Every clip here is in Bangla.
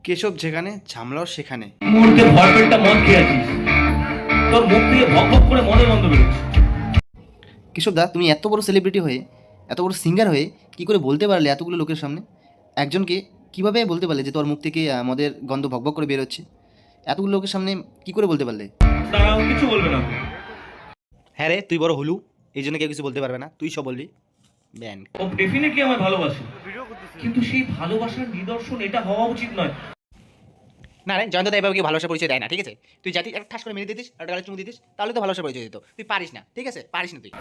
কেশব যেখানে ঝামলাও সেখানে। মুহূর্তে ভরপেটটা মদ খেয়েছিস, তোর মুখ থেকে ভক ভক করে মদের গন্ধ বেরোচ্ছে। কেশব দা, তুমি এত বড় সেলিব্রিটি হয়ে, এত বড় সিঙ্গার হয়ে কি করে বলতে পারলে এতগুলো লোকের সামনে? একজনকে কিভাবে বলতে পারলে যে তোর মুখ থেকে মদের গন্ধ ভকভক করে বেরোচ্ছে? এতগুলো লোকের সামনে কি করে বলতে পারলে? তারাও কিছু বলবে না। হ্যাঁ রে, তুই বড় হলু, এই জন্য কেউ কিছু বলতে পারবে না, তুই সব বলবি। ব্যান। ও ডেফিনেটলি আমায় ভালোবাসে, কিন্তু সেই ভালোবাসার নিদর্শন এটা হওয়া উচিত নয়। না রে, জয়ন্ত দা এভাবে কেউ ভালোবাসা পরিচয় দেয় না, ঠিক আছে? তুই জাতি একটা ঠাস করে মেরে দিতিস, একটা গালে চুমু দিতিস, তাহলে তো ভালোবাসা পরিচয় দিত। তুই পারিস না, ঠিক আছে? পারিস না তুই।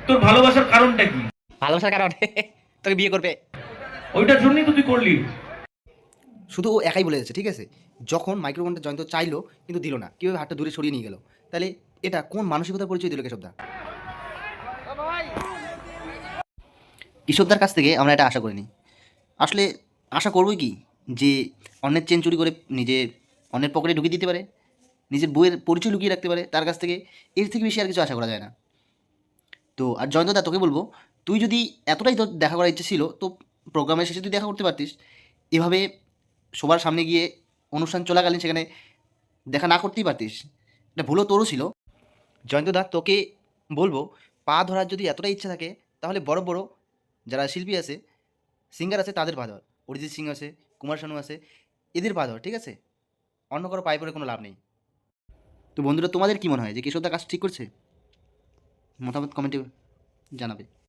তোর ভালোবাসার কারণটা কি? ভালোবাসার কারণ তোকে বিয়ে করবে। ওইটার জন্যই তো তুই করলি। শুধু ও একাই বলে যাচ্ছে, ঠিক আছে? যখন মাইক্রোফোনটা জয়ন্ত চাইলো কিন্তু দিল না, কীভাবে হাতটা দূরে সরিয়ে নিয়ে গেল, তাহলে এটা কোন মানসিকতার পরিচয় দিল কেশবদা? কেশবদার কাছ থেকে আমরা এটা আশা করিনি। আসলে আশা করবোই কি, যে অন্যের চেন চুরি করে নিজে অন্যের পকেটে ঢুকিয়ে দিতে পারে, নিজের বইয়ের পরিচয় লুকিয়ে রাখতে পারে, তার কাছ থেকে এর থেকে বেশি আর কিছু আশা করা যায় না। তো আর জয়ন্তদা, তোকে বলবো, তুই যদি এতটাই তোর দেখা করার ইচ্ছে ছিল, তো প্রোগ্রামের শেষে তুই দেখা করতে পারতিস। এভাবে সবার সামনে গিয়ে অনুষ্ঠান চলাকালীন সেখানে দেখা না করতেই পারতিস। এটা ভুলও তোরও ছিল। জয়ন্তদা, তোকে বলবো, পা ধরার যদি এতটাই ইচ্ছা থাকে, তাহলে বড় বড় যারা শিল্পী আছে, সিঙ্গার আছে, তাদের পা ধর। অরিজিৎ সিং আছে, কুমার শানু আছে, এদের পা ধর, ঠিক আছে? অন্য কারো পায়ে পড়ে কোনো লাভ নেই। তো বন্ধুরা, তোমাদের কি মনে হয় যে কেশবদা কাজ ঠিক করছে? মতামত কমেন্টে জানাবে।